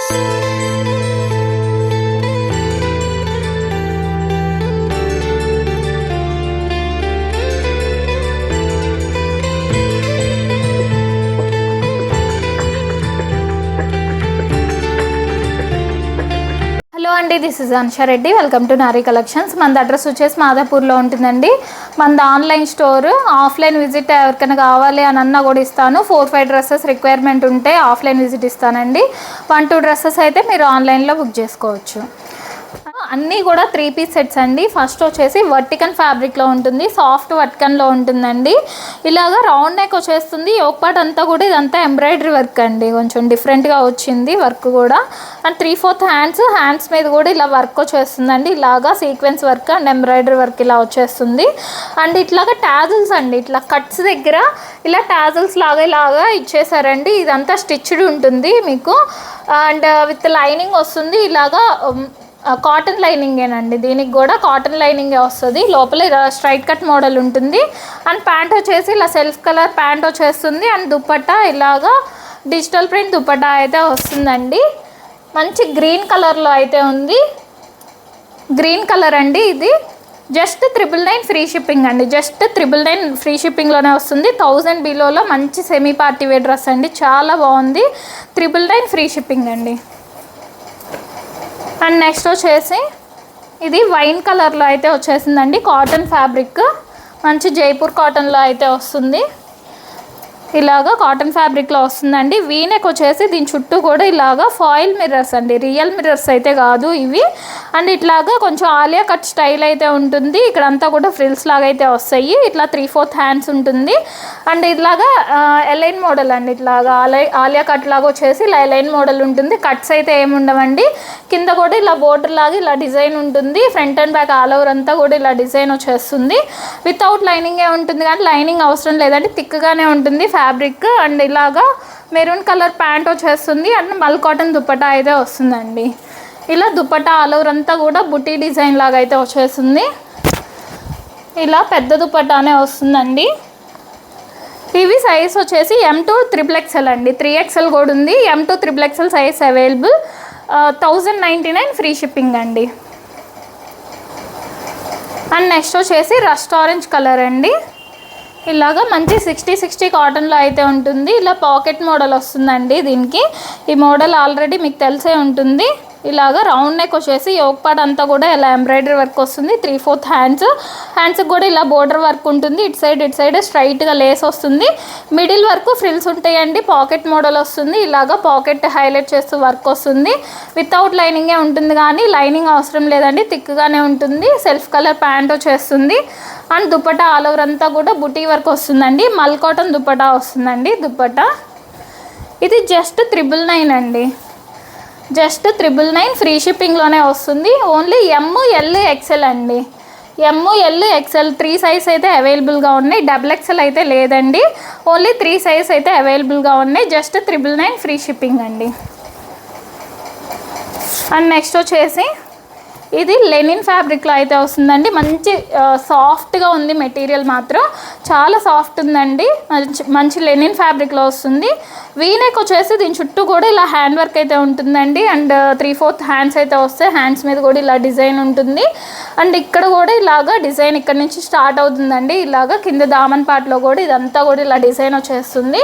Hello అండి, this is Anusha Reddy. Welcome to Nari collections. మన address వచ్చేసి మాదాపూర్లో ఉంటుందండి. మనది ఆన్లైన్ స్టోర్. ఆఫ్లైన్ విజిట్ ఎవరికైనా కావాలి అని అన్నా కూడా ఇస్తాను. 4-5 డ్రెస్సెస్ రిక్వైర్మెంట్ ఉంటే ఆఫ్లైన్ విజిట్ ఇస్తానండి. 1-2 డ్రెస్సెస్ అయితే మీరు ఆన్లైన్లో బుక్ చేసుకోవచ్చు. అన్నీ కూడా 3 పీస్ సెట్స్ అండి. ఫస్ట్ వచ్చేసి వర్టికన్ ఫ్యాబ్రిక్లో ఉంటుంది, సాఫ్ట్ వర్టికన్లో ఉంటుందండి. ఇలాగ రౌండ్ నెక్ వచ్చేస్తుంది. యోక్ పార్ట్ అంతా కూడా ఇదంతా ఎంబ్రాయిడరీ వర్క్ అండి, కొంచెం డిఫరెంట్గా వచ్చింది వర్క్ కూడా. అండ్ 3/4 హ్యాండ్స్ మీద కూడా ఇలా వర్క్ వచ్చేస్తుందండి. ఇలాగా sequence work and embroidery work ఇలా వచ్చేస్తుంది. అండ్ ఇట్లాగా టాజిల్స్ అండి, ఇట్లా కట్స్ దగ్గర ఇలా టాజిల్స్ ఇలాగా ఇచ్చేసారండి. ఇదంతా స్టిచ్డ్ ఉంటుంది మీకు. అండ్ విత్ లైనింగ్ వస్తుంది. ఇలాగా కాటన్ లైనింగేనండి, దీనికి కూడా కాటన్ లైనింగే వస్తుంది. లోపల స్ట్రైట్ కట్ మోడల్ ఉంటుంది. అండ్ ప్యాంట్ వచ్చేసి ఇలా సెల్ఫ్ కలర్ ప్యాంట్ వచ్చేస్తుంది. అండ్ దుపట్టా ఇలాగా డిజిటల్ ప్రింట్ దుపట్టా అయితే వస్తుందండి. మంచి గ్రీన్ కలర్లో అయితే ఉంది. గ్రీన్ కలర్ అండి. ఇది జస్ట్ 999 ఫ్రీ షిప్పింగ్ అండి. జస్ట్ 999 ఫ్రీ షిప్పింగ్లోనే వస్తుంది. 1000 బిలోలో మంచి సెమీ పార్టీ వేర్ డ్రెస్ అండి, చాలా బాగుంది. 999 ఫ్రీ షిప్పింగ్ అండి. అండ్ నెక్స్ట్ వచ్చేసి ఇది వైన్ కలర్లో అయితే వచ్చేసిందండి. కాటన్ ఫ్యాబ్రిక్, మంచి జైపూర్ కాటన్లో అయితే వస్తుంది. ఇలాగా కాటన్ ఫ్యాబ్రిక్లో వస్తుందండి. వీనెక్ వచ్చేసి దీని చుట్టూ కూడా ఇలాగా ఫాయిల్ మిర్రర్స్ అండి, రియల్ మిర్రర్స్ అయితే కాదు ఇవి. అండ్ ఇట్లాగా కొంచెం ఆలియా కట్ స్టైల్ అయితే ఉంటుంది. ఇక్కడంతా కూడా ఫ్రిల్స్ లాగా అయితే వస్తాయి. ఇట్లా 3/4 హ్యాండ్స్ ఉంటుంది. అండ్ ఇట్లాగా ఎలైన్ మోడల్ అండి, ఇట్లాగా ఆలియా కట్ లాగా వచ్చేసి ఇలా ఎలైన్ మోడల్ ఉంటుంది. కట్స్ అయితే ఏముండవండి. కింద కూడా ఇలా బోర్డర్ లాగా ఇలా డిజైన్ ఉంటుంది. Front and back all over అంతా కూడా ఇలా డిజైన్ వచ్చేస్తుంది. వితౌట్ లైనింగే ఉంటుంది, కానీ లైనింగ్ అవసరం లేదండి, థిక్గానే ఉంటుంది ఫ్యాబ్రిక్. అండ్ ఇలాగా మెరూన్ కలర్ ప్యాంట్ వచ్చేస్తుంది. అండ్ మల్ కాటన్ దుపట్టా అయితే వస్తుందండి. ఇలా దుపట్టా ఆల్ ఓవర్ అంతా కూడా బుటీ డిజైన్ లాగా అయితే వచ్చేస్తుంది. ఇలా పెద్ద దుపట్టానే వస్తుందండి. ఇవి సైజ్ వచ్చేసి M to XXL అండి, 3XL కూడా ఉంది. M to XXL size available. 1099 free shipping అండి. అండ్ నెక్స్ట్ వచ్చేసి రస్ట్ ఆరెంజ్ కలర్ అండి. ఇలాగా మంచి 60 కాటన్లో అయితే ఉంటుంది. ఇలా పాకెట్ మోడల్ వస్తుందండి దీనికి. ఈ మోడల్ ఆల్రెడీ మీకు తెలిసే ఉంటుంది. ఇలాగా రౌండ్ నెక్ వచ్చేసి యోక్ పార్ట్ అంతా కూడా ఇలా ఎంబ్రాయిడరీ వర్క్ వస్తుంది. 3/4 హ్యాండ్స్కి కూడా ఇలా బోర్డర్ వర్క్ ఉంటుంది. ఇటు సైడ్ స్ట్రైట్గా లేస్ వస్తుంది. మిడిల్ వరకు ఫ్రిల్స్ ఉంటాయండి. పాకెట్ మోడల్ వస్తుంది. ఇలాగా పాకెట్ హైలైట్ చేస్తూ వర్క్ వస్తుంది. వితౌట్ లైనింగే ఉంటుంది, కానీ లైనింగ్ అవసరం లేదండి, థిక్గానే ఉంటుంది. సెల్ఫ్ కలర్ ప్యాంట్ వచ్చేస్తుంది. అండ్ దుపట్టా ఆల్ ఓవర్ అంతా కూడా బుటీ వర్క్ వస్తుందండి. మల్ కాటన్ దుపట్టా వస్తుందండి దుపట్టా. ఇది జస్ట్ 999 అండి. జస్ట్ 999 ఫ్రీ షిప్పింగ్లోనే వస్తుంది. ఓన్లీ ML XL అండి. ML XL 3 సైజ్ అయితే అవైలబుల్గా ఉన్నాయి. XXL అయితే లేదండి. ఓన్లీ 3 సైజ్ అయితే అవైలబుల్గా ఉన్నాయి. జస్ట్ 999 ఫ్రీ షిప్పింగ్ అండి. అండ్ నెక్స్ట్ వచ్చేసి ఇది లెనిన్ ఫ్యాబ్రిక్లో అయితే వస్తుందండి. మంచి సాఫ్ట్గా ఉంది మెటీరియల్, మాత్రం చాలా సాఫ్ట్ ఉందండి. మంచి లెనిన్ ఫ్యాబ్రిక్లో వస్తుంది. వీనెక్ వచ్చేసి దీని చుట్టూ కూడా ఇలా హ్యాండ్ వర్క్ అయితే ఉంటుందండి. అండ్ 3/4 హ్యాండ్స్ అయితే వస్తాయి. హ్యాండ్స్ మీద కూడా ఇలా డిజైన్ ఉంటుంది. అండ్ ఇక్కడ కూడా ఇలాగా డిజైన్ ఇక్కడ నుంచి స్టార్ట్ అవుతుందండి. ఇలాగా కింద దామన్ పార్ట్లో కూడా ఇదంతా కూడా ఇలా డిజైన్ వచ్చేస్తుంది.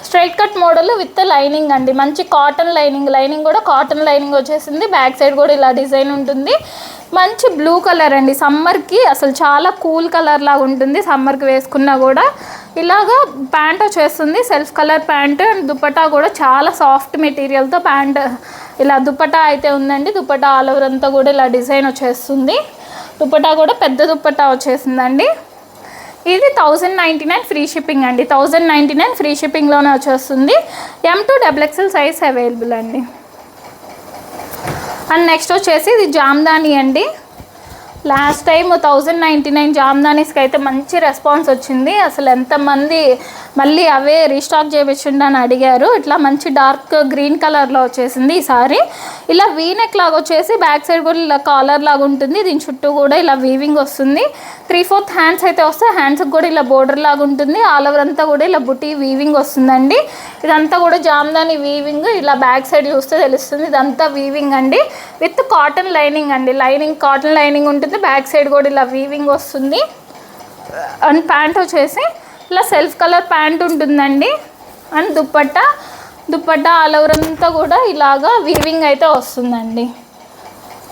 Straight cut model with lining అండి. మంచి కాటన్ లైనింగ్ కూడా కాటన్ లైనింగ్ వచ్చేసింది. బ్యాక్ సైడ్ కూడా ఇలా డిజైన్ ఉంటుంది. మంచి బ్లూ కలర్ అండి. సమ్మర్కి అసలు చాలా కూల్ కలర్ లాగా ఉంటుంది. సమ్మర్కి వేసుకున్నా కూడా ఇలాగా ప్యాంట్ వచ్చేస్తుంది. Self colour pant. And dupatta కూడా చాలా సాఫ్ట్ మెటీరియల్తో ప్యాంట్ ఇలా దుపట్టా అయితే ఉందండి. దుపట్టా ఆల్ ఓవర్ అంతా కూడా ఇలా డిజైన్ వచ్చేస్తుంది. దుపట్టా కూడా పెద్ద దుపట్టా వచ్చేసిందండి. ఇది 1099 ఫ్రీ షిప్పింగ్ అండి. 1099 ఫ్రీ షిప్పింగ్లోనే వచ్చేస్తుంది. M to XXL size available అండి. అండ్ నెక్స్ట్ వచ్చేసి ఇది జామ్దాని అండి. లాస్ట్ టైం 1099 జామ్దానీస్కి అయితే మంచి రెస్పాన్స్ వచ్చింది. అసలు ఎంతమంది మళ్ళీ అవే రీస్టాక్ చేయించండి అని అడిగారు. ఇట్లా మంచి డార్క్ గ్రీన్ కలర్లో వచ్చేసింది ఈసారి. ఇలా వీనెక్ లాగా వచ్చేసి బ్యాక్ సైడ్ కూడా ఇలా కాలర్ లాగా ఉంటుంది. దీని చుట్టూ కూడా ఇలా వీవింగ్ వస్తుంది. 3/4 హ్యాండ్స్ అయితే వస్తే హ్యాండ్స్కి కూడా ఇలా బోర్డర్ లాగా ఉంటుంది. ఆల్ ఓవర్ అంతా కూడా ఇలా బుటీ వీవింగ్ వస్తుందండి. ఇదంతా కూడా జామ్దాని వీవింగ్. ఇలా బ్యాక్ సైడ్ చూస్తే తెలుస్తుంది ఇదంతా వీవింగ్ అండి, విత్ కాటన్ లైనింగ్ అండి. లైనింగ్ కాటన్ లైనింగ్ ఉంటుంది. బ్యాక్ సైడ్ కూడా ఇలా వీవింగ్ వస్తుంది. అండ్ ప్యాంట్ వచ్చేసి ఇలా సెల్ఫ్ కలర్ ప్యాంట్ ఉంటుందండి. అండ్ దుప్పట్టా ఆల్ ఓవర్ అంతా కూడా ఇలాగా వీవింగ్ అయితే వస్తుందండి.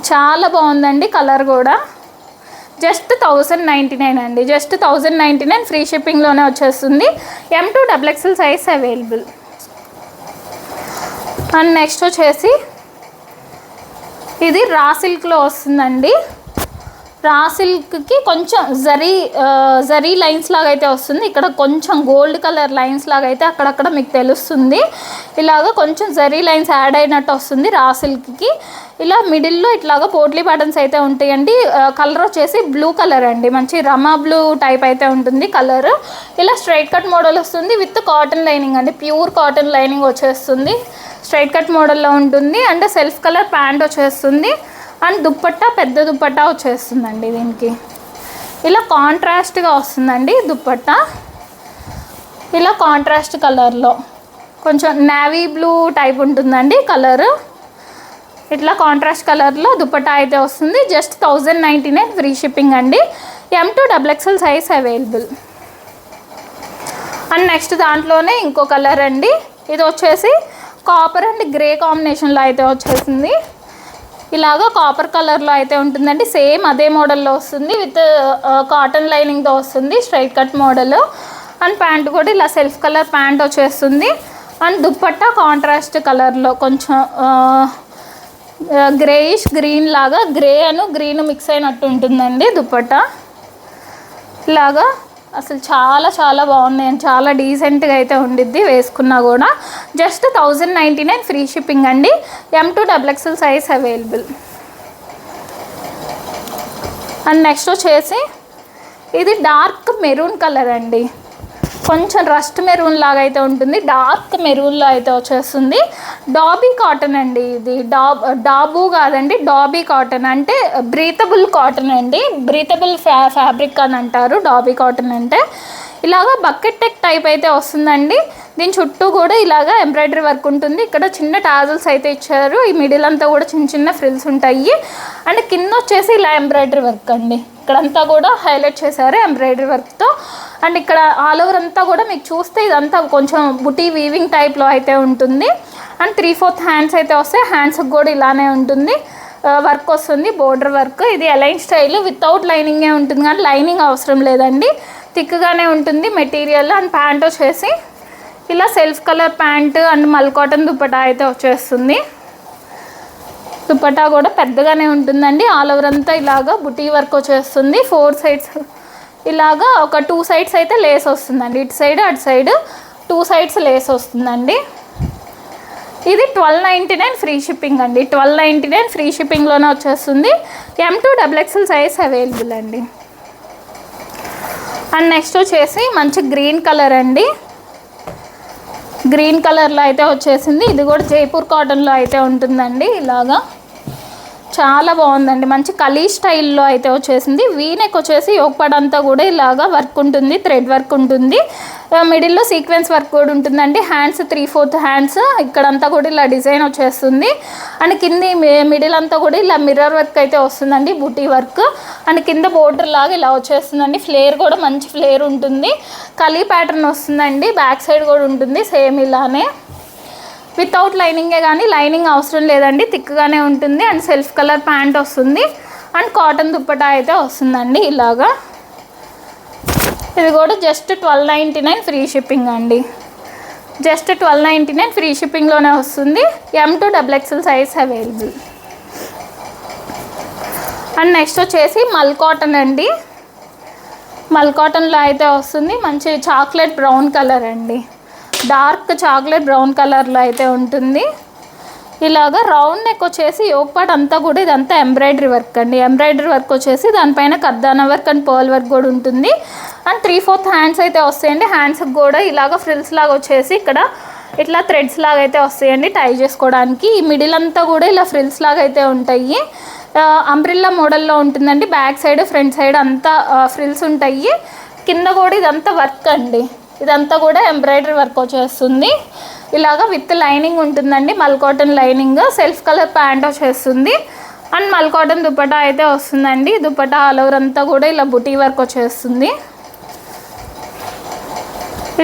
చాలా బాగుందండి కలర్ కూడా. జస్ట్ 1099 అండి, జస్ట్ 1099 ఫ్రీ షిప్పింగ్లోనే వచ్చేస్తుంది. M2 XXL size available. And next వచ్చేసి ఇది రా సిల్క్లో వస్తుందండి. రా సిల్క్కి కొంచెం జరీ లైన్స్ లాగా అయితే వస్తుంది. ఇక్కడ కొంచెం గోల్డ్ కలర్ లైన్స్ లాగా అయితే అక్కడక్కడ మీకు తెలుస్తుంది. ఇలాగ కొంచెం జరీ లైన్స్ యాడ్ అయినట్టు వస్తుంది రా సిల్క్కి. ఇలా మిడిల్లో ఇట్లాగా పోట్లీ బటన్స్ అయితే ఉంటాయండి. కలర్ వచ్చేసి బ్లూ కలర్ అండి, మంచి రమా బ్లూ టైప్ అయితే ఉంటుంది కలర్. ఇలా స్ట్రైట్ కట్ మోడల్ వస్తుంది విత్ కాటన్ లైనింగ్ అండి, ప్యూర్ కాటన్ లైనింగ్ వచ్చేస్తుంది. స్ట్రైట్ కట్ మోడల్లో ఉంటుంది. అండ్ సెల్ఫ్ కలర్ ప్యాంట్ వచ్చేస్తుంది. అండ్ దుప్పట్టా పెద్ద దుప్పట్టా వచ్చేస్తుందండి. దీనికి ఇలా కాంట్రాస్ట్గా వస్తుందండి దుప్పట్టా. ఇలా కాంట్రాస్ట్ కలర్లో కొంచెం నేవీ బ్లూ టైప్ ఉంటుందండి కలర్. ఇట్లా కాంట్రాస్ట్ కలర్లో దుప్పట్టా అయితే వస్తుంది. జస్ట్ 1099 ఫ్రీ షిప్పింగ్ అండి. M2 XXL size available. And next దాంట్లోనే ఇంకో కలర్ అండి. ఇది వచ్చేసి కాపర్ అండ్ గ్రే కాంబినేషన్లో అయితే వచ్చేసింది. ఇలాగా కాపర్ కలర్లో అయితే ఉంటుందండి. సేమ్ అదే మోడల్లో వస్తుంది, విత్ కాటన్ లైనింగ్తో వస్తుంది, straight cut model. And pant కూడా ఇలా సెల్ఫ్ కలర్ ప్యాంట్ వచ్చేస్తుంది. అండ్ దుప్పట్టా కాంట్రాస్ట్ కలర్లో కొంచెం గ్రేయిష్ గ్రీన్ లాగా, గ్రే అను గ్రీన్ మిక్స్ అయినట్టు ఉంటుందండి దుప్పట్టా. ఇలాగా అసలు చాలా చాలా బాగున్నాయండి, చాలా డీసెంట్గా అయితే ఉండిద్ది వేసుకున్నా కూడా. జస్ట్ 1099 ఫ్రీ షిప్పింగ్ అండి. M2 XXL size available. And next వచ్చేసి ఇది డార్క్ మెరూన్ కలర్ అండి. కొంచెం రస్ట్ మెరూన్ లాగా అయితే ఉంటుంది, డార్క్ మెరూన్లో అయితే వచ్చేస్తుంది. డాబీ కాటన్ అండి. ఇది డాబు కాదండి, డాబీ కాటన్ అంటే బ్రీతబుల్ కాటన్ అండి. బ్రీతబుల్ ఫ్యాబ్రిక్ అని అంటారు డాబీ కాటన్ అంటే. ఇలాగా బకెట్ టెక్ టైప్ అయితే వస్తుందండి. దీని చుట్టూ కూడా ఇలాగా ఎంబ్రాయిడరీ వర్క్ ఉంటుంది. ఇక్కడ చిన్న టాజల్స్ అయితే ఇచ్చారు. ఈ మిడిల్ అంతా కూడా చిన్న చిన్న ఫ్రిల్స్ ఉంటాయి. అండ్ కింద వచ్చేసి ఇలా ఎంబ్రాయిడరీ వర్క్ అండి. ఇక్కడంతా కూడా హైలైట్ చేశారు ఎంబ్రాయిడరీ వర్క్తో. అండ్ ఇక్కడ ఆల్ ఓవర్ అంతా కూడా మీకు చూస్తే ఇదంతా కొంచెం బుటీ వీవింగ్ టైప్లో అయితే ఉంటుంది. అండ్ 3/4 హ్యాండ్స్ అయితే వస్తాయి. హ్యాండ్స్కి కూడా ఇలానే ఉంటుంది, వర్క్ వస్తుంది, బోర్డర్ వర్క్. ఇది అలైన్ స్టైల్, వితౌట్ లైనింగే ఉంటుంది కానీ లైనింగ్ అవసరం లేదండి, థిక్గానే ఉంటుంది మెటీరియల్. అండ్ ప్యాంట్ వచ్చేసి ఇలా సెల్ఫ్ కలర్ ప్యాంట్ అండ్ మల్ కాటన్ దుప్పటా అయితే వచ్చేస్తుంది. దుప్పటా కూడా పెద్దగానే ఉంటుందండి. ఆల్ ఓవర్ అంతా ఇలాగా బుటీ వర్క్ వచ్చేస్తుంది. 4 సైడ్స్ ఇలాగా ఒక 2 సైడ్స్ అయితే లేస్ వస్తుందండి, ఇటు సైడ్ అటు సైడ్ 2 సైడ్స్ లేస్ వస్తుందండి. ఇది 1299 ఫ్రీ షిప్పింగ్ అండి. 1299 ఫ్రీ షిప్పింగ్లోనే వచ్చేస్తుంది. M2 XXL సైజ్ అవైలబుల్ అండి. అండ్ నెక్స్ట్ వచ్చేసి మంచి గ్రీన్ కలర్ అండి. గ్రీన్ కలర్లో అయితే వచ్చేసింది. ఇది కూడా జైపూర్ కాటన్లో అయితే ఉంటుందండి. ఇలాగా చాలా బాగుందండి, మంచి కలీ స్టైల్లో అయితే వచ్చేసింది. వీనెక్ వచ్చేసి యోగపడంతా కూడా ఇలాగా వర్క్ ఉంటుంది, థ్రెడ్ వర్క్ ఉంటుంది. మిడిల్లో సీక్వెన్స్ వర్క్ కూడా ఉంటుందండి. హ్యాండ్స్ 3/4 హ్యాండ్స్ ఇక్కడంతా కూడా ఇలా డిజైన్ వచ్చేస్తుంది. అండ్ కింది మిడిల్ అంతా కూడా ఇలా మిర్రర్ వర్క్ అయితే వస్తుందండి, బూటీ వర్క్. అండ్ కింద బోర్డర్ లాగా ఇలా వచ్చేస్తుందండి. ఫ్లేర్ కూడా మంచి ఫ్లేర్ ఉంటుంది, కలీ ప్యాటర్న్ వస్తుందండి. బ్యాక్ సైడ్ కూడా ఉంటుంది సేమ్ ఇలానే, వితౌట్ లైనింగే కానీ లైనింగ్ అవసరం లేదండి, థిక్గానే ఉంటుంది. అండ్ సెల్ఫ్ కలర్ ప్యాంట్ వస్తుంది. అండ్ కాటన్ దుప్పటా అయితే వస్తుందండి ఇలాగా. ఇది కూడా జస్ట్ 1299 ఫ్రీ షిప్పింగ్ అండి. జస్ట్ 1299 ఫ్రీ షిప్పింగ్లోనే వస్తుంది. M2 XXL size available. And next వచ్చేసి మల్ కాటన్ అండి. మల్ కాటన్లో అయితే వస్తుంది. మంచి చాక్లెట్ బ్రౌన్ కలర్ అండి, డార్క్ చాక్లెట్ బ్రౌన్ కలర్లో అయితే ఉంటుంది. ఇలాగా రౌండ్ నెక్ వచ్చేసి యోక్ పార్ట్ అంతా కూడా ఇదంతా ఎంబ్రాయిడరీ వర్క్ అండి. ఎంబ్రాయిడరీ వర్క్ వచ్చేసి దానిపైన కర్దానా వర్క్ అండ్ పర్ల్ వర్క్ కూడా ఉంటుంది. అండ్ 3/4 హ్యాండ్స్ అయితే వస్తాయండి. హ్యాండ్స్కి కూడా ఇలాగ ఫ్రిల్స్ లాగా వచ్చేసి ఇక్కడ ఇట్లా థ్రెడ్స్ లాగా అయితే వస్తాయండి టై చేసుకోవడానికి. ఈ మిడిల్ అంతా కూడా ఇలా ఫ్రిల్స్ లాగా అయితే ఉంటాయి. అంబ్రిల్లా మోడల్లో ఉంటుందండి. బ్యాక్ సైడ్ ఫ్రంట్ సైడ్ అంతా ఫ్రిల్స్ ఉంటాయి. కింద కూడా ఇదంతా వర్క్ అండి. ఇదంతా కూడా ఎంబ్రాయిడరీ వర్క్ వచ్చేస్తుంది. ఇలాగ విత్ లైనింగ్ ఉంటుందండి. మల్ cotton lining, self colour pant వచ్చేస్తుంది. అండ్ మల్ కాటన్ దుపట్టా అయితే వస్తుందండి. దుపట్టా ఆల్ ఓవర్ అంతా కూడా ఇలా బుటీ వర్క్ వచ్చేస్తుంది.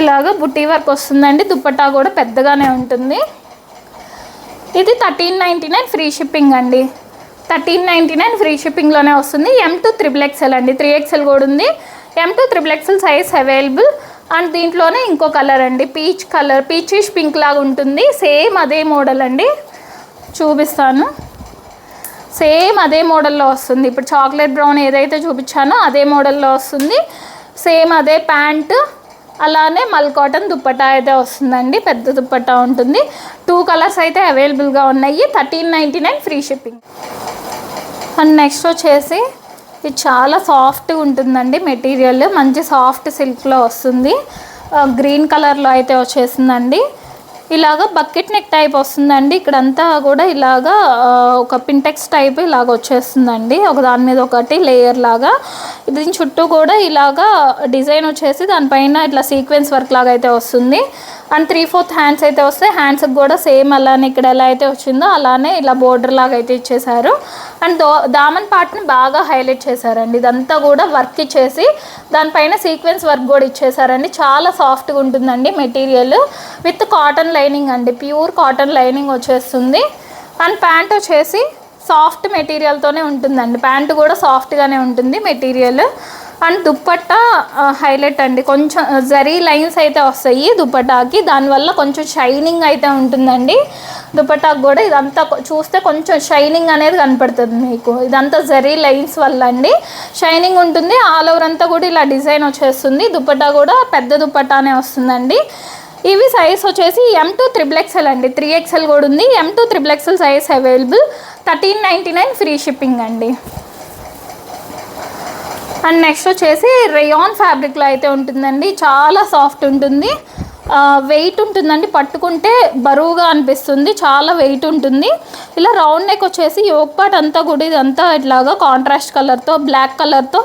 ఇలాగ బుటీ వర్క్ వస్తుందండి. దుపట్టా కూడా పెద్దగానే ఉంటుంది. ఇది 1399 ఫ్రీ షిప్పింగ్ అండి. 1399 ఫ్రీ షిప్పింగ్లోనే వస్తుంది. M to XXL అండి. 3XL కూడా ఉంది. M to XXL size available. And దీంట్లోనే ఇంకో కలర్ అండి, పీచ్ కలర్, పీచిష్ పింక్ లాగా ఉంటుంది. సేమ్ అదే మోడల్ అండి, చూపిస్తాను. సేమ్ అదే మోడల్లో వస్తుంది. ఇప్పుడు చాక్లెట్ బ్రౌన్ ఏదైతే చూపించానో అదే మోడల్లో వస్తుంది. సేమ్ అదే ప్యాంట్, అలానే మల్ కాటన్ దుప్పట్టా అయితే వస్తుందండి. పెద్ద దుప్పట్టా ఉంటుంది. 2 కలర్స్ అయితే అవైలబుల్గా ఉన్నాయి. 1399 ఫ్రీ షిప్పింగ్. అండ్ నెక్స్ట్ వచ్చేసి ఇది చాలా సాఫ్ట్గా ఉంటుందండి. మెటీరియల్ మంచి సాఫ్ట్ సిల్క్లో వస్తుంది. గ్రీన్ కలర్లో అయితే వచ్చేసిందండి. ఇలాగ బకెట్ నెక్ టైప్ వస్తుందండి. ఇక్కడంతా కూడా ఇలాగా ఒక పింటెక్స్ టైప్ ఇలాగ వచ్చేస్తుందండి. ఒక దాని మీద ఒకటి లేయర్ లాగా. దీని చుట్టూ కూడా ఇలాగా డిజైన్ వచ్చేసి దానిపైన ఇట్లా సీక్వెన్స్ వర్క్ లాగా అయితే వస్తుంది. అండ్ 3/4 హ్యాండ్స్ అయితే వస్తాయి. హ్యాండ్స్కి కూడా సేమ్ అలానే ఇక్కడ ఎలా అయితే వచ్చిందో అలానే ఇలా బోర్డర్ లాగా అయితే ఇచ్చేసారు. అండ్ దామన్ పార్ట్ని బాగా హైలైట్ చేశారండి. ఇదంతా కూడా వర్క్ ఇచ్చేసి దానిపైన సీక్వెన్స్ వర్క్ కూడా ఇచ్చేసారండి. చాలా సాఫ్ట్గా ఉంటుందండి మెటీరియల్. విత్ కాటన్ లైనింగ్ అండి, ప్యూర్ కాటన్ లైనింగ్ వచ్చేస్తుంది. అండ్ ప్యాంట్ వచ్చేసి సాఫ్ట్ మెటీరియల్తోనే ఉంటుందండి. ప్యాంటు కూడా సాఫ్ట్గానే ఉంటుంది మెటీరియల్. అండ్ దుప్పట్టా హైలైట్ అండి. కొంచెం జరీ లైన్స్ అయితే వస్తాయి దుప్పటాకి, దానివల్ల కొంచెం షైనింగ్ అయితే ఉంటుందండి. దుప్పటాకు కూడా ఇదంతా చూస్తే కొంచెం షైనింగ్ అనేది కనపడుతుంది మీకు. ఇదంతా జరీ లైన్స్ వల్ల అండి షైనింగ్ ఉంటుంది. ఆల్ ఓవర్ అంతా కూడా ఇలా డిజైన్ వచ్చేస్తుంది. దుప్పటా కూడా పెద్ద దుప్పటానే వస్తుందండి. ఇవి సైజ్ వచ్చేసి M to XXL అండి. 3XL కూడా ఉంది. M to XXL size available. 1399 free shipping అండి. అండ్ నెక్స్ట్ వచ్చేసి రేయాన్ ఫ్యాబ్రిక్లో అయితే ఉంటుందండి. చాలా సాఫ్ట్ ఉంటుంది. వెయిట్ ఉంటుందండి. పట్టుకుంటే బరువుగా అనిపిస్తుంది. చాలా వెయిట్ ఉంటుంది. ఇలా రౌండ్ నెక్ వచ్చేసి యోక్ పార్ట్ అంతా కూడా ఇదంతా ఇట్లాగా కాంట్రాస్ట్ కలర్తో బ్లాక్ కలర్తో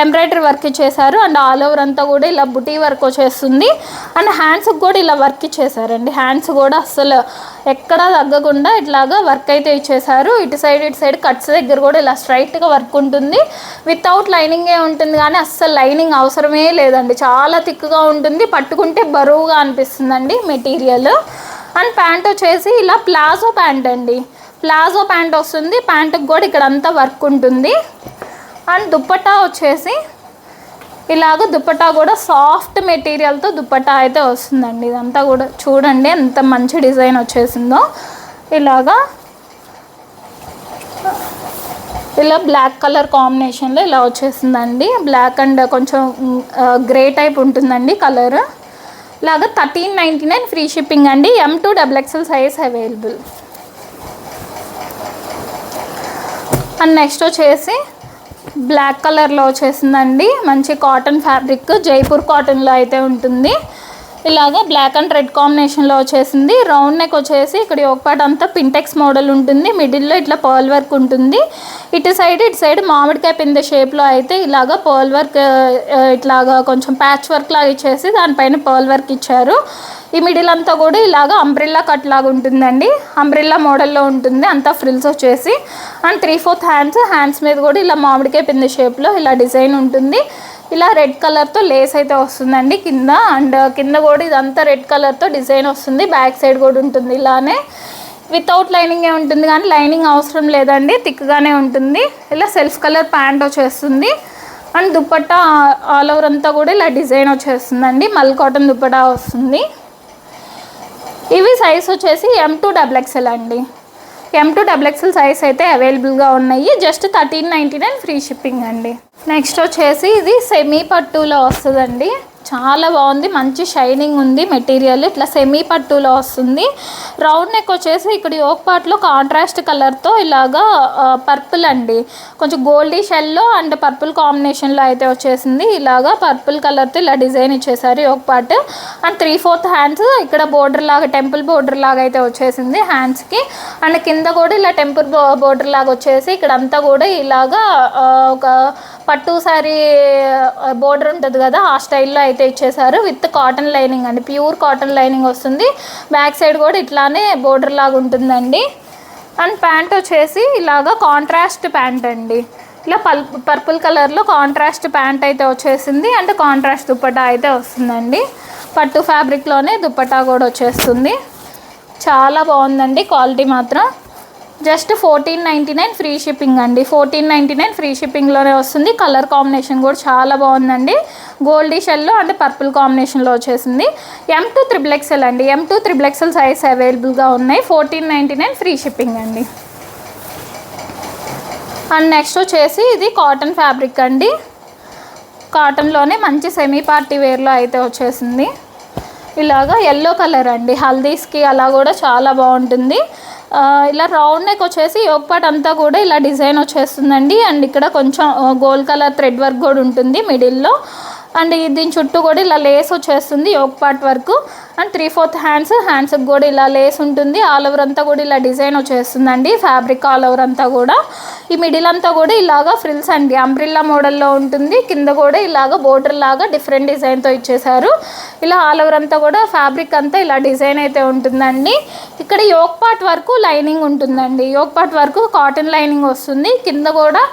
ఎంబ్రాయిడరీ వర్క్ ఇచ్చేసారు. అండ్ ఆల్ ఓవర్ అంతా కూడా ఇలా బుటీ వర్క్ వచ్చేస్తుంది. అండ్ హ్యాండ్స్కి కూడా ఇలా వర్క్ ఇచ్చేసారండి. హ్యాండ్స్ కూడా అస్సలు ఎక్కడా తగ్గకుండా ఇట్లాగా వర్క్ అయితే ఇచ్చేసారు. ఇటు సైడ్ కట్స్ దగ్గర కూడా ఇలా స్ట్రైట్గా వర్క్ ఉంటుంది. వితౌట్ లైనింగే ఉంటుంది, కానీ అస్సలు లైనింగ్ అవసరమే లేదండి. చాలా థిక్గా ఉంటుంది. పట్టుకుంటే బరువుగా అనిపిస్తుందండి మెటీరియల్. అండ్ ప్యాంట్ వచ్చేసి ఇలా ప్లాజో ప్యాంట్ అండి. ప్లాజో ప్యాంట్ వస్తుంది. ప్యాంటుకి కూడా ఇక్కడ అంతా వర్క్ ఉంటుంది. అండ్ దుప్పట్టా వచ్చేసి ఇలాగ దుప్పట్టా కూడా సాఫ్ట్ మెటీరియల్తో దుప్పట్టా అయితే వస్తుందండి. ఇదంతా కూడా చూడండి ఎంత మంచి డిజైన్ వచ్చేసిందో. ఇలాగా ఇలా బ్లాక్ కలర్ కాంబినేషన్లో ఇలా వచ్చేసిందండి. బ్లాక్ అండ్ కొంచెం గ్రే టైప్ ఉంటుందండి కలర్. ఇలాగా 1399 ఫ్రీ షిప్పింగ్ అండి. M to XXL size available. And next వచ్చేసి బ్లాక్ కలర్లో వచ్చేసిందండి. మంచి కాటన్ ఫ్యాబ్రిక్, జైపూర్ కాటన్లో అయితే ఉంటుంది. ఇలాగా బ్లాక్ అండ్ రెడ్ కాంబినేషన్లో వచ్చేసింది. రౌండ్ నెక్ వచ్చేసి ఇక్కడ ఒక పార్ట్ అంతా పింటెక్స్ మోడల్ ఉంటుంది. మిడిల్లో ఇట్లా పర్ల్ వర్క్ ఉంటుంది. ఇటు సైడ్ మామిడికాయ పిందె షేప్లో అయితే ఇలాగా పర్ల్ వర్క్ ఇట్లాగా కొంచెం ప్యాచ్ వర్క్ లాగా ఇచ్చేసి దానిపైన పర్ల్ వర్క్ ఇచ్చారు. ఈ మిడిల్ అంతా కూడా ఇలాగా అంబ్రిల్లా కట్ లాగా ఉంటుందండి. అంబ్రిల్లా మోడల్లో ఉంటుంది. అంతా ఫ్రిల్స్ వచ్చేసి. అండ్ 3/4 హ్యాండ్స్ మీద కూడా ఇలా మామిడికాయ పిందె షేప్లో ఇలా డిజైన్ ఉంటుంది. ఇలా రెడ్ కలర్తో లేస్ అయితే వస్తుందండి కింద. అండ్ కింద కూడా ఇదంతా రెడ్ కలర్తో డిజైన్ వస్తుంది. బ్యాక్ సైడ్ కూడా ఉంటుంది ఇలానే. వితౌట్ లైనింగే ఉంటుంది, కానీ లైనింగ్ అవసరం లేదండి, థిక్గానే ఉంటుంది. ఇలా సెల్ఫ్ కలర్ ప్యాంట్ వచ్చేస్తుంది. అండ్ దుప్పట్టా ఆల్ ఓవర్ అంతా కూడా ఇలా డిజైన్ వచ్చేస్తుందండి. మల్ కాటన్ దుప్పట్టా వస్తుంది. ఇవి సైజ్ వచ్చేసి M to XXL అండి. M to XXL సైజ్ అయితే అవైలబుల్గా ఉన్నాయి. జస్ట్ 1399 ఫ్రీ షిప్పింగ్ అండి. నెక్స్ట్ వచ్చేసి ఇది సెమీ పట్టులో వస్తుందండి. చాలా బాగుంది, మంచి షైనింగ్ ఉంది మెటీరియల్. ఇట్లా సెమీ పట్టులో వస్తుంది. రౌండ్ నెక్ వచ్చేసి ఇక్కడ యోక్ పార్ట్లో కాంట్రాస్ట్ కలర్తో ఇలాగా పర్పుల్ అండి, కొంచెం గోల్డీ షెల్లో అండ్ పర్పుల్ కాంబినేషన్లో అయితే వచ్చేసింది. ఇలాగా పర్పుల్ కలర్తో ఇలా డిజైన్ ఇచ్చేసారు యోక్ పార్ట్. అండ్ 3/4 హ్యాండ్స్ ఇక్కడ బోర్డర్ లాగా, టెంపుల్ బోర్డర్ లాగా అయితే వచ్చేసింది హ్యాండ్స్కి. అండ్ కింద కూడా ఇలా టెంపుల్ బోర్డర్ లాగా వచ్చేసి ఇక్కడంతా కూడా ఇలాగా ఒక పట్టు సారీ బోర్డర్ ఉంటుంది కదా, ఆ స్టైల్లో అయితే ఇచ్చేసారు. విత్ కాటన్ లైనింగ్ అండి, ప్యూర్ కాటన్ లైనింగ్ వస్తుంది. బ్యాక్ సైడ్ కూడా ఇట్లానే బోర్డర్ లాగా ఉంటుందండి. అండ్ ప్యాంట్ వచ్చేసి ఇలాగా కాంట్రాస్ట్ ప్యాంట్ అండి, ఇలా పర్పుల్ కలర్లో కాంట్రాస్ట్ ప్యాంట్ అయితే వచ్చేసింది. అంటే కాంట్రాస్ట్ దుప్పటా అయితే వస్తుందండి. పట్టు ఫ్యాబ్రిక్లోనే దుప్పటా కూడా వచ్చేస్తుంది. చాలా బాగుందండి క్వాలిటీ మాత్రం. జస్ట్ 1499 ఫ్రీ షిప్పింగ్ అండి. 1499 ఫ్రీ షిప్పింగ్లోనే వస్తుంది. కలర్ కాంబినేషన్ కూడా చాలా బాగుందండి, గోల్డీ షెల్లో అంటే పర్పుల్ కాంబినేషన్లో వచ్చేసింది. M to XXL అండి, M to XXL సైజ్ అవైలబుల్గా ఉన్నాయి. 1499 ఫ్రీ షిప్పింగ్ అండి. అండ్ నెక్స్ట్ వచ్చేసి ఇది కాటన్ ఫ్యాబ్రిక్ అండి, కాటన్లోనే మంచి సెమీ పార్టీ వేర్లో అయితే వచ్చేసింది. ఇలాగా ఎల్లో కలర్ అండి, హల్దీస్కి అలా కూడా చాలా బాగుంటుంది. ఇలా రౌండ్ నెక్ వచ్చేసి యోక్ పార్ట్ అంతా కూడా ఇలా డిజైన్ వచ్చేస్తుందండి. అండ్ ఇక్కడ కొంచెం గోల్డ్ కలర్ థ్రెడ్ వర్క్ కూడా ఉంటుంది మిడిల్లో. అండ్ దీని చుట్టూ కూడా ఇలా లేస్ వచ్చేస్తుంది యోక్ పార్ట్ వరకు. అండ్ 3/4 హ్యాండ్స్కి కూడా ఇలా లేస్ ఉంటుంది. ఆల్ ఓవర్ అంతా కూడా ఇలా డిజైన్ వచ్చేస్తుందండి, ఫ్యాబ్రిక్ ఆల్ ఓవర్ అంతా కూడా. ఈ మిడిల్ అంతా కూడా ఇలాగా ఫ్రిల్స్ అండి, అంబ్రిల్లా మోడల్లో ఉంటుంది. కింద కూడా ఇలాగ బోర్డర్ లాగా డిఫరెంట్ డిజైన్తో ఇచ్చేసారు. ఇలా ఆల్ ఓవర్ అంతా కూడా ఫ్యాబ్రిక్ అంతా ఇలా డిజైన్ అయితే ఉంటుందండి. ఇక్కడ యోక్ పార్ట్ వరకు లైనింగ్ ఉంటుందండి, యోక్ పార్ట్ వరకు కాటన్ లైనింగ్ వస్తుంది. కింద కూడా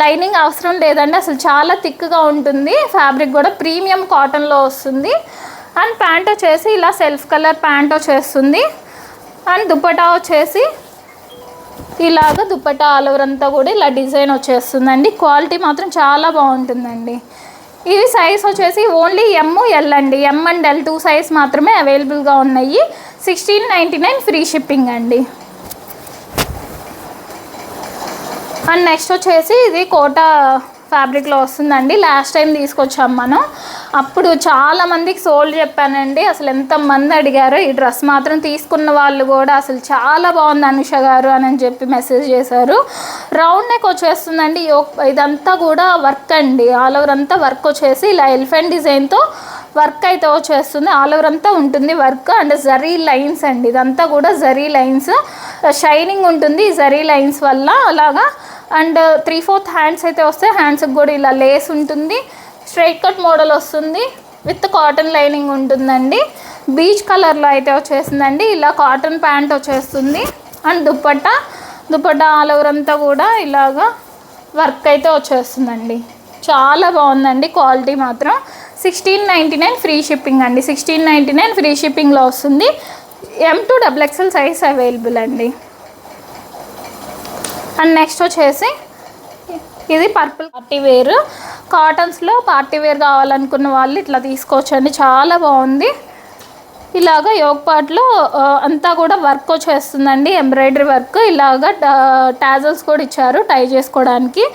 లైనింగ్ అవసరం లేదండి, అసలు చాలా థిక్గా ఉంటుంది. ఫ్యాబ్రిక్ కూడా ప్రీమియం కాటన్లో వస్తుంది. అండ్ ప్యాంట్ వచ్చేసి ఇలా సెల్ఫ్ కలర్ ప్యాంట్ వచ్చేస్తుంది. అండ్ దుప్పటా వచ్చేసి ఇలాగ దుప్పటా ఆల్ ఓవర్ అంతా కూడా ఇలా డిజైన్ వచ్చేస్తుందండి. క్వాలిటీ మాత్రం చాలా బాగుంటుందండి. ఇవి సైజ్ వచ్చేసి ఓన్లీ ML అండి, M and L 2 సైజ్ మాత్రమే అవైలబుల్గా ఉన్నాయి. 1699 ఫ్రీ షిప్పింగ్ అండి. అండ్ నెక్స్ట్ వచ్చేసి ఇది కోటా ఫ్యాబ్రిక్లో వస్తుందండి. లాస్ట్ టైం తీసుకొచ్చాం మనం, అప్పుడు చాలామందికి సోల్డ్ చెప్పానండి. అసలు ఎంతమంది అడిగారో ఈ డ్రెస్ మాత్రం. తీసుకున్న వాళ్ళు కూడా అసలు చాలా బాగుంది అనుష గారు అని చెప్పి మెసేజ్ చేశారు. రౌండ్ నెక్ వచ్చేస్తుందండి, ఇదంతా కూడా వర్క్ అండి, ఆల్ ఓవర్ అంతా వర్క్ వచ్చేసి ఇలా ఎలిఫెంట్ డిజైన్తో వర్క్ అయితే వచ్చేస్తుంది. ఆల్ ఓవర్ అంతా ఉంటుంది వర్క్. అండ్ జరీ లైన్స్ అండి, ఇదంతా కూడా జరీ లైన్స్, షైనింగ్ ఉంటుంది ఈ జరీ లైన్స్ వల్ల అలాగా. అండ్ 3/4 హ్యాండ్స్ అయితే వస్తాయి. హ్యాండ్స్కి కూడా ఇలా లేస్ ఉంటుంది. స్ట్రైట్ కట్ మోడల్ వస్తుంది విత్ కాటన్ లైనింగ్ ఉంటుందండి. బీచ్ కలర్లో అయితే వచ్చేసిందండి. ఇలా కాటన్ ప్యాంట్ వచ్చేస్తుంది. అండ్ దుప్పట్టా ఆల్ ఓవర్ అంతా కూడా ఇలాగా వర్క్ అయితే వచ్చేస్తుందండి. చాలా బాగుందండి క్వాలిటీ మాత్రం. 1699 ఫ్రీ షిప్పింగ్ అండి, 1699 ఫ్రీ షిప్పింగ్లో వస్తుంది. M to XXL size available అండి. అండ్ నెక్స్ట్ వచ్చేసి ఇది పర్పుల్ పార్టీ వేర్, కాటన్స్లో పార్టీ వేర్ కావాలనుకున్న వాళ్ళు ఇట్లా తీసుకోవచ్చండి, చాలా బాగుంది. ఇలాగ యోక్ పార్ట్లో అంతా కూడా వర్క్ వచ్చేస్తుందండి, ఎంబ్రాయిడరీ వర్క్. ఇలాగ టాజల్స్ కూడా ఇచ్చారు టై చేసుకోవడానికి.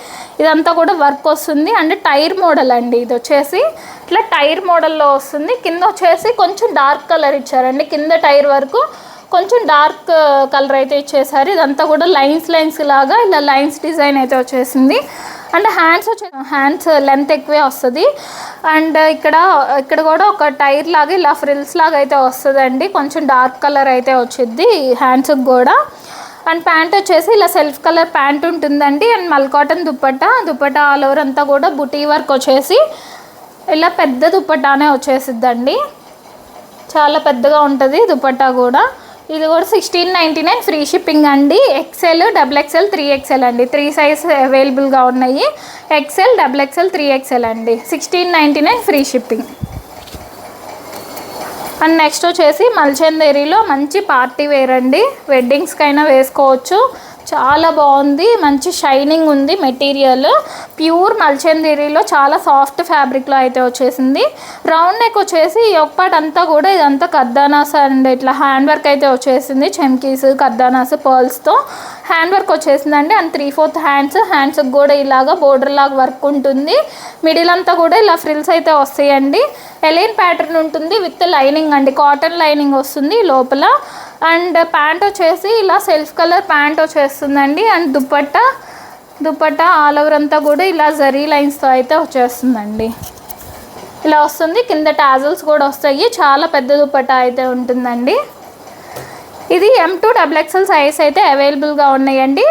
ఇదంతా కూడా వర్క్ వస్తుంది. అండ్ టైర్ మోడల్ అండి, ఇది వచ్చేసి ఇట్లా టైర్ మోడల్లో వస్తుంది. కింద వచ్చేసి కొంచెం డార్క్ కలర్ ఇచ్చారండి, కింద టైర్ వరకు కొంచెం డార్క్ కలర్ అయితే ఇచ్చేసారు. ఇదంతా కూడా లైన్స్ లాగా ఇలా లైన్స్ డిజైన్ అయితే వచ్చేసింది. అండ్ హ్యాండ్స్ లెంత్ ఎక్కువే వస్తుంది. అండ్ ఇక్కడ కూడా ఒక టైర్ లాగా ఇలా ఫ్రిల్స్ లాగా అయితే వస్తుందండి, కొంచెం డార్క్ కలర్ అయితే వచ్చింది హ్యాండ్స్కి కూడా. అండ్ ప్యాంట్ వచ్చేసి ఇలా సెల్ఫ్ కలర్ ప్యాంట్ ఉంటుందండి. అండ్ మల్ కాటన్ దుప్పట్టా ఆల్ ఓవర్ అంతా కూడా బుటీ వర్క్ వచ్చేసి ఇలా పెద్ద దుప్పట్టానే వచ్చేసిద్దండి, చాలా పెద్దగా ఉంటుంది దుప్పట్టా కూడా. ఇది కూడా 1699 ఫ్రీ షిప్పింగ్ అండి. XL, XXL, 3XL అండి, 3 సైజ్ అవైలబుల్గా ఉన్నాయి. XL, XXL, 3XL అండి. 1699 ఫ్రీ షిప్పింగ్. అండ్ నెక్స్ట్ వచ్చేసి మల్చందేరిలో మంచి పార్టీ వేర్ అండి, వెడ్డింగ్స్కైనా వేసుకోవచ్చు, చాలా బాగుంది, మంచి షైనింగ్ ఉంది మెటీరియల్. ప్యూర్ మల్చందేరీలో చాలా సాఫ్ట్ ఫ్యాబ్రిక్లో అయితే వచ్చేసింది. రౌండ్ నెక్ వచ్చేసి ఈ ఒక పార్ట్ అంతా కూడా ఇదంతా కర్దానాస్ అండ్ ఇట్లా హ్యాండ్ వర్క్ అయితే వచ్చేసింది. చెమ్కీస్, కర్దానాస్, పర్ల్స్తో హ్యాండ్ వర్క్ వచ్చేసిందండి. అండ్ 3/4 హ్యాండ్స్కి కూడా ఇలాగా బోర్డర్ లాగా వర్క్ ఉంటుంది. మిడిల్ అంతా కూడా ఇలా ఫ్రిల్స్ అయితే వస్తాయండి. ఎలైన్ ప్యాటర్న్ ఉంటుంది విత్ లైనింగ్ అండి, కాటన్ లైనింగ్ వస్తుంది లోపల. అండ్ ప్యాంట్ వచ్చేసి ఇలా సెల్ఫ్ కలర్ ప్యాంట్ వచ్చేస్తుందండి. అండ్ దుపట్టా ఆల్ ఓవర్ అంతా కూడా ఇలా జరీ లైన్స్తో అయితే వచ్చేస్తుందండి. ఇలా వస్తుంది, కింద టాజల్స్ కూడా వస్తాయి. చాలా పెద్ద దుపట్టా అయితే ఉంటుందండి. ఇది M2 XXL సైజ్ అయితే అవైలబుల్గా ఉన్నాయండి.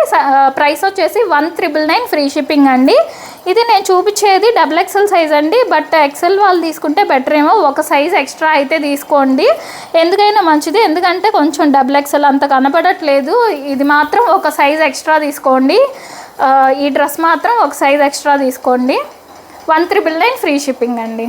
ప్రైస్ వచ్చేసి 1,999 ఫ్రీ షిప్పింగ్ అండి. ఇది నేను చూపించేది XXL సైజ్ అండి, బట్ XL వాళ్ళు తీసుకుంటే బెటర్ ఏమో, ఒక సైజ్ ఎక్స్ట్రా అయితే తీసుకోండి. ఎందుకైనా మంచిది, ఎందుకంటే కొంచెం XXL అంత కనపడట్లేదు. ఇది మాత్రం ఒక సైజ్ ఎక్స్ట్రా తీసుకోండి. ఈ డ్రెస్ మాత్రం ఒక సైజ్ ఎక్స్ట్రా తీసుకోండి. 1,999 ఫ్రీ షిప్పింగ్ అండి.